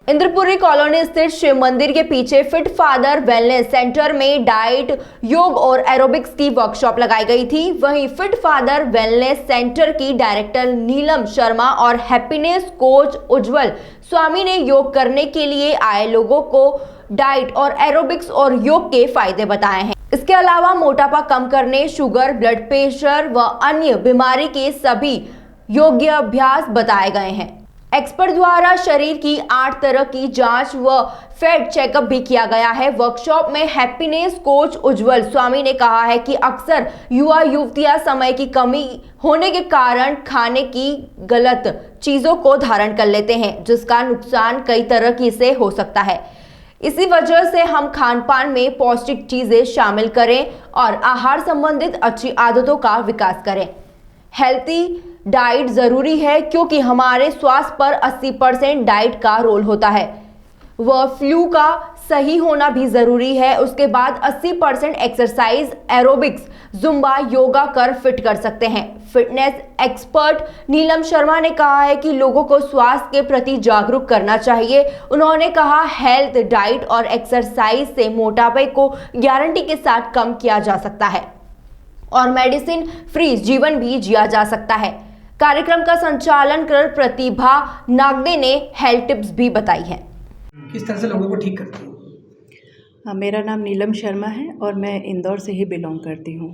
Indrapuri colony स्थित शिव मंदिर के पीछे फिट फादर वेलनेस सेंटर में डाइट, योग और एरोबिक्स की वर्कशॉप लगाई गई थी। वहीं फिट फादर वेलनेस सेंटर की डायरेक्टर नीलम शर्मा और हैप्पीनेस कोच उज्जवल स्वामी ने योग करने के लिए आए लोगों को डाइट और एरोबिक्स और योग के फायदे बताए हैं। इसके अलावा मोटापा कम करने, शुगर, ब्लड प्रेशर व अन्य बीमारी के सभी योगाभ्यास बताए गए हैं। एक्सपर्ट द्वारा शरीर की 8 तरह की जांच व फैट चेकअप भी किया गया है। वर्कशॉप में हैप्पीनेस कोच उज्जवल स्वामी ने कहा है कि अक्सर युवा युवतियां समय की कमी होने के कारण खाने की गलत चीजों को धारण कर लेते हैं, जिसका नुकसान कई तरह की से हो सकता है। इसी वजह से हम खान पान में पौष्टिक चीजें शामिल करें और आहार संबंधित अच्छी आदतों का विकास करें। हेल्थी डाइट जरूरी है क्योंकि हमारे स्वास्थ्य पर 80% डाइट का रोल होता है। वह फ्लू का सही होना भी जरूरी है। उसके बाद 80% एक्सरसाइज, एरोबिक्स, जुम्बा, योगा कर फिट कर सकते हैं। फिटनेस एक्सपर्ट नीलम शर्मा ने कहा है कि लोगों को स्वास्थ्य के प्रति जागरूक करना चाहिए। उन्होंने कहा, हेल्थ, डाइट और एक्सरसाइज से मोटापे को गारंटी के साथ कम किया जा सकता है और मेडिसिन फ्री जीवन भी जिया जा सकता है। कार्यक्रम का संचालन कर प्रतिभा नागदे ने हेल्थ टिप्स भी बताई है। किस तरह से लोगों को ठीक करती हूँ? हाँ, मेरा नाम नीलम शर्मा है और मैं इंदौर से ही बिलोंग करती हूँ।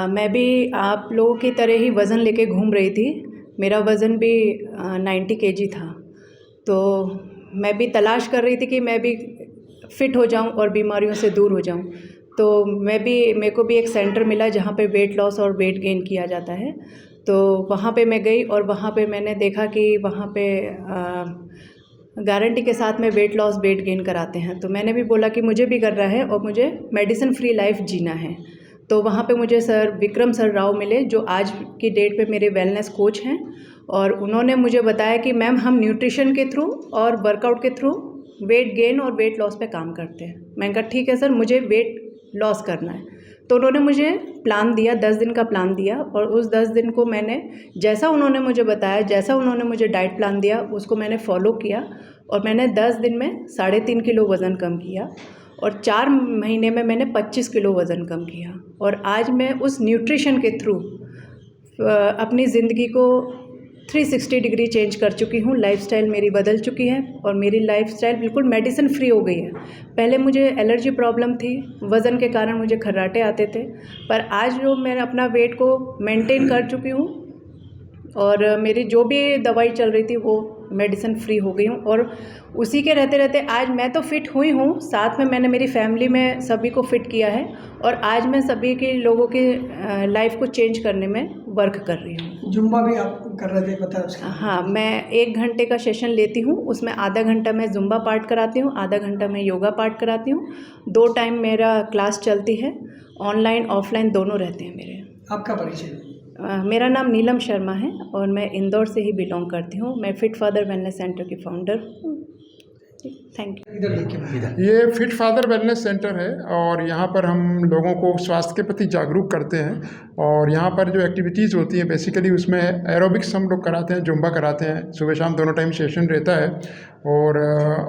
मैं भी आप लोगों की तरह ही वज़न लेके घूम रही थी। मेरा वज़न भी 90 kg था, तो मैं भी तलाश कर रही थी कि मैं भी फिट हो जाऊँ और बीमारियों से दूर हो जाऊँ। तो मेरे को भी एक सेंटर मिला जहाँ पे वेट लॉस और वेट गेन किया जाता है। तो वहाँ पे मैं गई और वहाँ पे मैंने देखा कि वहाँ पे गारंटी के साथ में वेट लॉस, वेट गेन कराते हैं। तो मैंने भी बोला कि मुझे भी करना है और मुझे मेडिसिन फ्री लाइफ जीना है। तो वहाँ पे मुझे सर विक्रम सर राव मिले, जो आज की डेट पे मेरे वेलनेस कोच हैं, और उन्होंने मुझे बताया कि मैम हम न्यूट्रिशन के थ्रू और वर्कआउट के थ्रू वेट गेन और वेट लॉस पे काम करते हैं। मैंने कहा ठीक है सर, मुझे वेट लॉस करना है। तो उन्होंने मुझे प्लान दिया, 10 दिन का प्लान दिया, और उस 10 दिन को मैंने जैसा उन्होंने मुझे बताया, जैसा उन्होंने मुझे डाइट प्लान दिया, उसको मैंने फॉलो किया और मैंने 10 दिन में 3.5 किलो वज़न कम किया और 4 महीने में मैंने 25 किलो वज़न कम किया। और आज मैं उस न्यूट्रिशन के थ्रू अपनी ज़िंदगी को 360 डिग्री चेंज कर चुकी हूँ। लाइफस्टाइल मेरी बदल चुकी है और मेरी लाइफस्टाइल बिल्कुल मेडिसिन फ्री हो गई है। पहले मुझे एलर्जी प्रॉब्लम थी, वज़न के कारण मुझे खर्राटे आते थे, पर आज जो मैं अपना वेट को मेंटेन कर चुकी हूँ और मेरी जो भी दवाई चल रही थी वो मेडिसिन फ्री हो गई हूँ। और उसी के रहते रहते आज मैं तो फिट हुई हूँ, साथ में मैंने मेरी फैमिली में सभी को फिट किया है और आज मैं सभी के लोगों के लाइफ को चेंज करने में वर्क कर रही हूँ। जुम्बा भी आप कर रहे थे, पता है उसका? हाँ, मैं 1 घंटे का सेशन लेती हूँ, उसमें आधा घंटा मैं जुम्बा पार्ट कराती हूँ, आधा घंटा मैं योगा पार्ट कराती हूँ। 2 टाइम मेरा क्लास चलती है, ऑनलाइन ऑफलाइन दोनों रहते हैं मेरे। आपका परिचय? मेरा नाम नीलम शर्मा है और मैं इंदौर से ही बिलोंग करती हूँ। मैं फिट फादर वेलनेस सेंटर की फाउंडर हूँ। Thank you. इधर देखिए। ये फिट फादर वेलनेस सेंटर है और यहाँ पर हम लोगों को स्वास्थ्य के प्रति जागरूक करते हैं। और यहाँ पर जो एक्टिविटीज़ होती हैं बेसिकली उसमें एरोबिक्स हम लोग कराते हैं, जुम्बा कराते हैं, सुबह शाम दोनों टाइम सेशन रहता है। और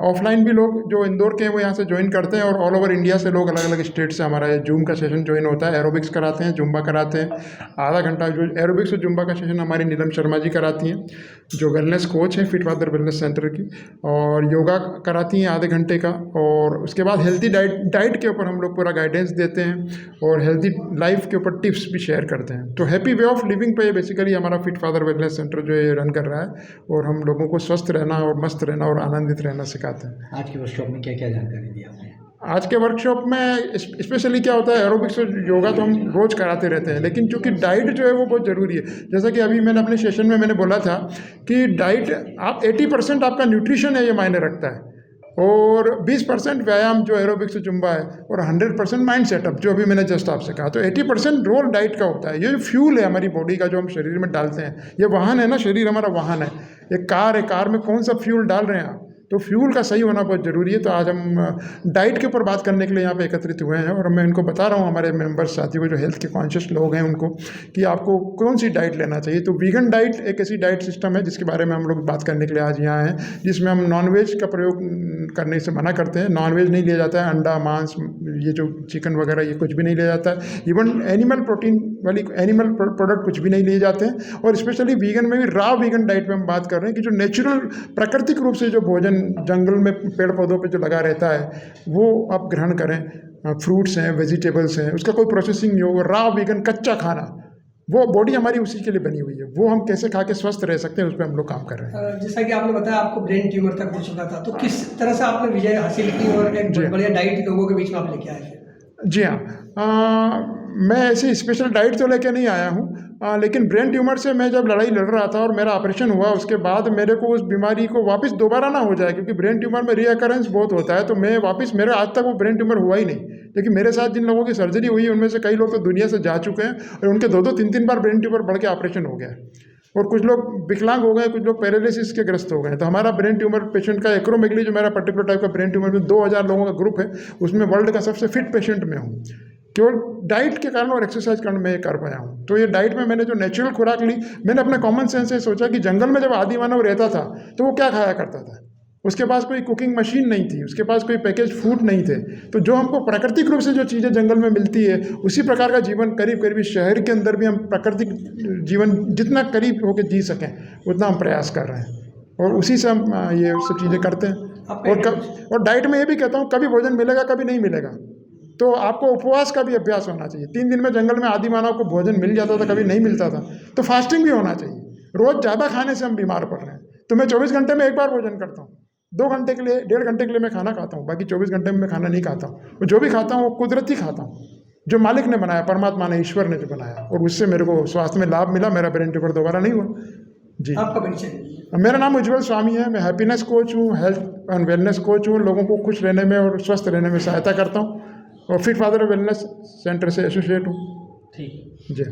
ऑफलाइन भी लोग जो इंदौर के हैं वो यहाँ से ज्वाइन करते हैं और ऑल ओवर इंडिया से लोग अलग अलग स्टेट से हमारा जूम का सेशन ज्वाइन होता है। एरोबिक्स कराते हैं, जुम्बा कराते हैं। आधा घंटा जो एरोबिक्स और जुम्बा का सेशन हमारी नीलम शर्मा जी कराती हैं, जो वेलनेस कोच हैं फिट फादर वेलनेस सेंटर की, और योगा कराती हैं आधे घंटे का। और उसके बाद हेल्दी डाइट के ऊपर हम लोग पूरा गाइडेंस देते हैं और हेल्दी लाइफ के ऊपर टिप्स भी शेयर करते हैं। तो हैप्पी वे ऑफ लिविंग पे बेसिकली हमारा फिट फादर वेलनेस सेंटर जो है रन कर रहा है और हम लोगों को स्वस्थ रहना और मस्त रहना और आनंदित रहना सिखाते हैं। आज की वर्कशॉप में क्या क्या जानकारी दी आपने? आज के वर्कशॉप में स्पेशली क्या होता है, एरोबिक्स और योगा तो हम रोज़ कराते रहते हैं, लेकिन चूँकि डाइट जो है वो बहुत ज़रूरी है। जैसा कि अभी मैंने अपने सेशन में मैंने बोला था कि डाइट आप 80% आपका न्यूट्रिशन है, ये मायने रखता है, और 20% व्यायाम जो एरोबिक्स जुम्बा है, और 100% माइंड सेटअप जो अभी मैंने जस्ट आपसे कहा। तो 80% रोल डाइट का होता है। ये जो फ्यूल है हमारी बॉडी का जो हम शरीर में डालते हैं, ये वाहन है ना, शरीर हमारा वाहन है। एक कार है, कार में कौन सा फ्यूल डाल रहे हैं आप, तो फ्यूल का सही होना बहुत ज़रूरी है। तो आज हम डाइट के ऊपर बात करने के लिए यहाँ पे एकत्रित हुए हैं और मैं इनको बता रहा हूँ हमारे मेंबर्स साथियों को जो हेल्थ के कॉन्शियस लोग हैं उनको कि आपको कौन सी डाइट लेना चाहिए। तो वीगन डाइट एक ऐसी डाइट सिस्टम है जिसके बारे में हम लोग बात करने के लिए आज यहाँ हैं, जिसमें हम नॉनवेज का प्रयोग करने से मना करते हैं। नॉनवेज नहीं लिया जाता है, अंडा मांस ये जो चिकन वगैरह ये कुछ भी नहीं लिया जाता है। इवन एनिमल प्रोटीन वाली एनिमल प्रोडक्ट कुछ भी नहीं लिए जाते हैं। और स्पेशली वीगन में भी रॉ वीगन डाइट में हम बात कर रहे हैं कि जो नेचुरल प्राकृतिक रूप से जो भोजन जंगल में पेड़ पौधों पे जो लगा रहता है वो आप ग्रहण करें। फ्रूट्स हैं, वेजिटेबल्स हैं, उसका कोई प्रोसेसिंग नहीं हो। रॉ वीगन कच्चा खाना, वो बॉडी हमारी उसी के लिए बनी हुई है, वो हम कैसे खा के स्वस्थ रह सकते हैं उस पर हम लोग काम कर रहे हैं। जैसा कि आपने बताया आपको ब्रेन ट्यूमर तक हो चुका था, तो किस तरह से आपने विजय हासिल की और एक बढ़िया डाइट लोगों के बीच में आप लेके आए थे? जी हाँ, मैं ऐसी स्पेशल डाइट तो लेके नहीं आया हूँ, लेकिन ब्रेन ट्यूमर से मैं जब लड़ाई लड़ रहा था और मेरा ऑपरेशन हुआ उसके बाद मेरे को उस बीमारी को वापस दोबारा ना हो जाए, क्योंकि ब्रेन ट्यूमर में रीअकरेंस बहुत होता है। तो मैं वापस, मेरे आज तक वो ब्रेन ट्यूमर हुआ ही नहीं, लेकिन मेरे साथ जिन लोगों की सर्जरी हुई उनमें से कई लोग तो दुनिया से जा चुके हैं और उनके 2-2, 3-3 बार ब्रेन ट्यूमर बढ़ के ऑपरेशन हो गया है। और कुछ लोग विकलांग हो गए, कुछ लोग पैरालिसिस के ग्रस्त हो गए। तो हमारा ब्रेन ट्यूमर पेशेंट का एक्रोमेगली जो मेरा पर्टिकुलर टाइप का ब्रेन ट्यूमर में 2000 लोगों का ग्रुप है, उसमें वर्ल्ड का सबसे फिट पेशेंट मैं हूँ। केवल डाइट के कारण और एक्सरसाइज कारण मैं ये कर पाया हूँ। तो ये डाइट में मैंने जो नेचुरल खुराक ली, मैंने अपने कॉमन सेंस से सोचा कि जंगल में जब आदि मानव रहता था तो वो क्या खाया करता था। उसके पास कोई कुकिंग मशीन नहीं थी, उसके पास कोई पैकेज फूड नहीं थे। तो जो हमको प्राकृतिक रूप से जो चीज़ें जंगल में मिलती है उसी प्रकार का जीवन करीब करीब शहर के अंदर भी हम प्राकृतिक जीवन जितना करीब होकर जी सकें उतना हम प्रयास कर रहे हैं और उसी से हम ये सब चीज़ें करते हैं। और डाइट में ये भी कहता हूँ कभी भोजन मिलेगा कभी नहीं मिलेगा, तो आपको उपवास का भी अभ्यास होना चाहिए। 3 दिन में जंगल में आदि मानव को भोजन मिल जाता था, कभी नहीं मिलता था, तो फास्टिंग भी होना चाहिए। रोज़ ज़्यादा खाने से हम बीमार पड़ रहे हैं। तो मैं 24 घंटे में एक बार भोजन करता हूँ, 2 घंटे के लिए 1.5 घंटे के लिए मैं खाना खाता हूँ, बाकी 24 घंटे में मैं खाना नहीं खाता हूँ। और जो भी खाता हूँ वो कुदरती खाता हूँ, जो मालिक ने बनाया, परमात्मा ने, ईश्वर ने जो बनाया, और उससे मेरे को स्वास्थ्य में लाभ मिला। मेरा ब्रेन ट्यूमर दोबारा नहीं हुआ। जी, आपका परिचय? मेरा नाम उज्जवल स्वामी है। मैं हैप्पीनेस कोच हूँ, हेल्थ एंड वेलनेस कोच हूँ। लोगों को खुश रहने में और स्वस्थ रहने में सहायता करता हूँ और फिट फादर वेलनेस सेंटर से एसोसिएट हूँ। ठीक। जी।